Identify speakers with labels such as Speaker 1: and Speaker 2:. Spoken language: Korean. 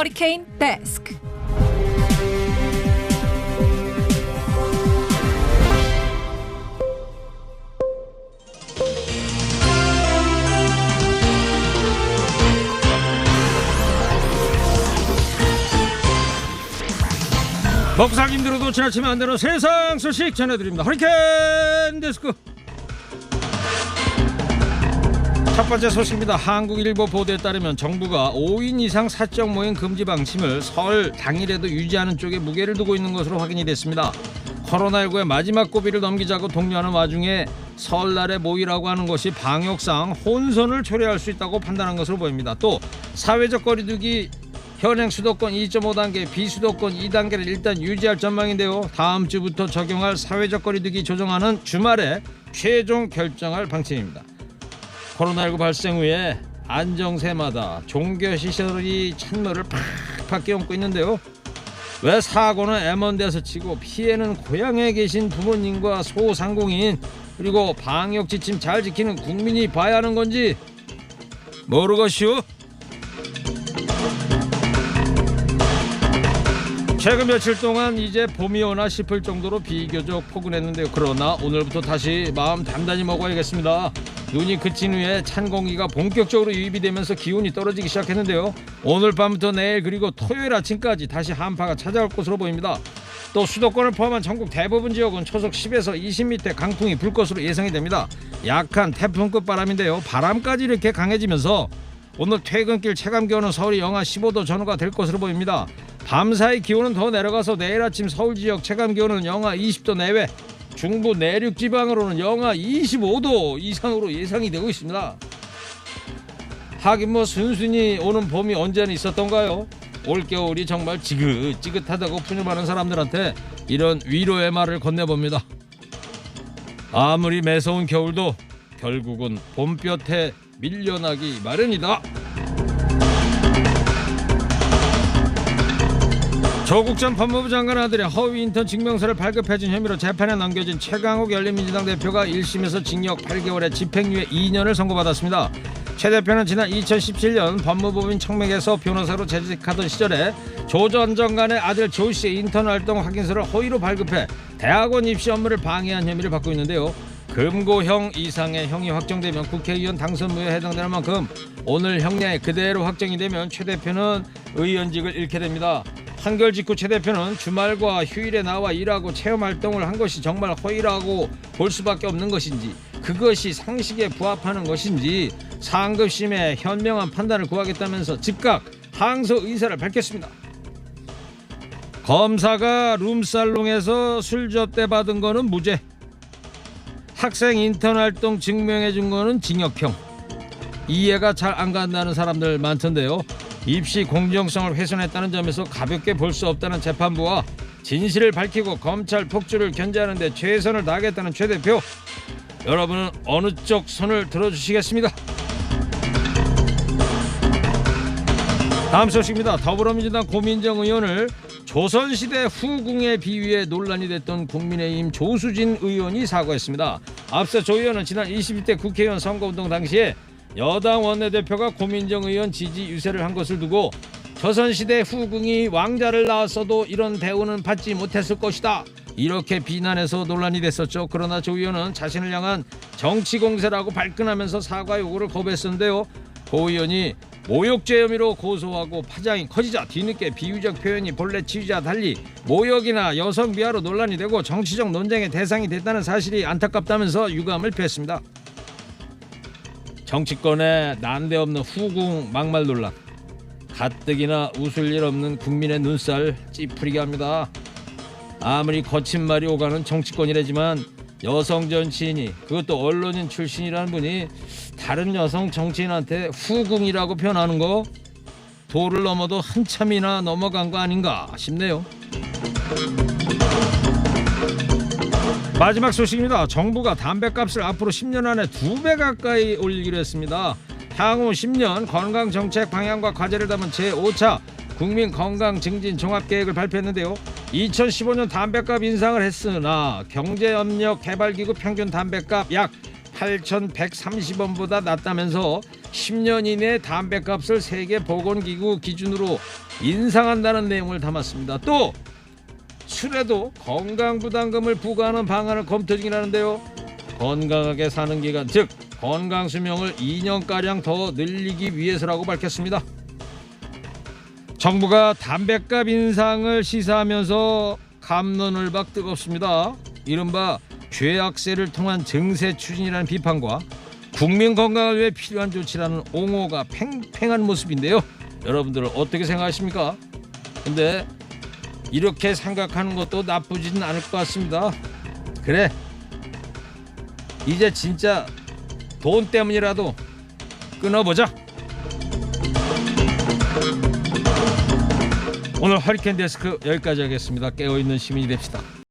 Speaker 1: 허리케인 데스크.
Speaker 2: 먹고 살기 힘들어도 지나치면 안 되는 세상 소식 전해드립니다. 허리케인 데스크. 첫 번째 소식입니다. 한국일보 보도에 따르면 정부가 5인 이상 사적 모임 금지 방침을 설 당일에도 유지하는 쪽에 무게를 두고 있는 것으로 확인이 됐습니다. 코로나19의 마지막 고비를 넘기자고 독려하는 와중에 설날에 모이라고 하는 것이 방역상 혼선을 초래할 수 있다고 판단한 것으로 보입니다. 또 사회적 거리두기 현행 수도권 2.5단계, 비수도권 2단계를 일단 유지할 전망인데요. 다음 주부터 적용할 사회적 거리두기 조정안은 주말에 최종 결정할 방침입니다. 코로나19 발생 후에 안정세마다 종교시설이 찬물을 팍팍 끼얹고 있는데요. 왜 사고는 M1대에서 치고 피해는 고향에 계신 부모님과 소상공인 그리고 방역 지침 잘 지키는 국민이 봐야 하는 건지 모르겠슈? 최근 며칠 동안 이제 봄이 오나 싶을 정도로 비교적 포근했는데요. 그러나 오늘부터 다시 마음 단단히 먹어야겠습니다. 눈이 그친 후에 찬 공기가 본격적으로 유입이 되면서 기온이 떨어지기 시작했는데요. 오늘 밤부터 내일 그리고 토요일 아침까지 다시 한파가 찾아올 것으로 보입니다. 또 수도권을 포함한 전국 대부분 지역은 초속 10에서 20m 강풍이 불 것으로 예상이 됩니다. 약한 태풍급 바람인데요. 바람까지 이렇게 강해지면서 오늘 퇴근길 체감기온은 서울이 영하 15도 전후가 될 것으로 보입니다. 밤사이 기온은 더 내려가서 내일 아침 서울 지역 체감기온은 영하 20도 내외, 중부 내륙 지방으로는 영하 25도 이상으로 예상이 되고 있습니다. 하긴 뭐 순순히 오는 봄이 언제나 있었던가요? 올겨울이 정말 지긋지긋하다고 푸념하는 사람들한테 이런 위로의 말을 건네봅니다. 아무리 매서운 겨울도 결국은 봄볕에 밀려나기 마련이다. 조국 전 법무부 장관 아들의 허위 인턴 증명서를 발급해준 혐의로 재판에 넘겨진 최강욱 열린민주당 대표가 1심에서 징역 8개월에 집행유예 2년을 선고받았습니다. 최 대표는 지난 2017년 법무법인 청맥에서 변호사로 재직하던 시절에 조 전 장관의 아들 조 씨의 인턴 활동 확인서를 허위로 발급해 대학원 입시 업무를 방해한 혐의를 받고 있는데요. 금고형 이상의 형이 확정되면 국회의원 당선무효에 해당되는 만큼 오늘 형량이 그대로 확정이 되면 최 대표는 의원직을 잃게 됩니다. 판결 직후 최 대표는 주말과 휴일에 나와 일하고 체험활동을 한 것이 정말 허위라고 볼 수밖에 없는 것인지 그것이 상식에 부합하는 것인지 상급심의 현명한 판단을 구하겠다면서 즉각 항소 의사를 밝혔습니다. 검사가 룸살롱에서 술 접대 받은 거는 무죄, 학생 인턴 활동 증명해 준 거는 징역형. 이해가 잘 안 간다는 사람들 많던데요. 입시 공정성을 훼손했다는 점에서 가볍게 볼 수 없다는 재판부와 진실을 밝히고 검찰 폭주를 견제하는 데 최선을 다하겠다는 최 대표, 여러분은 어느 쪽 손을 들어주시겠습니까? 다음 소식입니다. 더불어민주당 고민정 의원을 조선시대 후궁에 비유해 논란이 됐던 국민의힘 조수진 의원이 사과했습니다. 앞서 조 의원은 지난 22대 국회의원 선거운동 당시에 여당 원내대표가 고민정 의원 지지 유세를 한 것을 두고 조선시대 후궁이 왕자를 낳았어도 이런 대우는 받지 못했을 것이다, 이렇게 비난해서 논란이 됐었죠. 그러나 조 의원은 자신을 향한 정치 공세라고 발끈하면서 사과 요구를 거부했었는데요. 고 의원이 모욕죄 혐의로 고소하고 파장이 커지자 뒤늦게 비유적 표현이 본래 취지와 달리 모욕이나 여성 비하로 논란이 되고 정치적 논쟁의 대상이 됐다는 사실이 안타깝다면서 유감을 표했습니다. 정치권에 난데없는 후궁 막말 논란, 가뜩이나 웃을 일 없는 국민의 눈살 찌푸리게 합니다. 아무리 거친 말이 오가는 정치권이라지만 여성 정치인이, 그것도 언론인 출신이라는 분이 다른 여성 정치인한테 후궁이라고 표현하는 거 도를 넘어도 한참이나 넘어간 거 아닌가 싶네요. 마지막 소식입니다. 정부가 담배값을 앞으로 10년 안에 2배 가까이 올리기로 했습니다. 향후 10년 건강정책 방향과 과제를 담은 제5차 국민건강증진 종합계획을 발표했는데요. 2015년 담배값 인상을 했으나 경제협력개발기구 평균 담배값 약 8,130원보다 낮다면서 10년 이내 담배값을 세계보건기구 기준으로 인상한다는 내용을 담았습니다. 또 술에도 건강부담금을 부과하는 방안을 검토 중이라는데요. 건강하게 사는 기간, 즉 건강수명을 2년가량 더 늘리기 위해서라고 밝혔습니다. 정부가 담배값 인상을 시사하면서 갑론을박 뜨겁습니다. 이른바 죄악세를 통한 증세 추진이라는 비판과 국민 건강을 위해 필요한 조치라는 옹호가 팽팽한 모습인데요. 여러분들은 어떻게 생각하십니까? 근데 이렇게 생각하는 것도 나쁘지는 않을 것 같습니다. 그래, 이제 진짜 돈 때문이라도 끊어보자. 오늘 허리케인 데스크 여기까지 하겠습니다. 깨어있는 시민이 됩시다.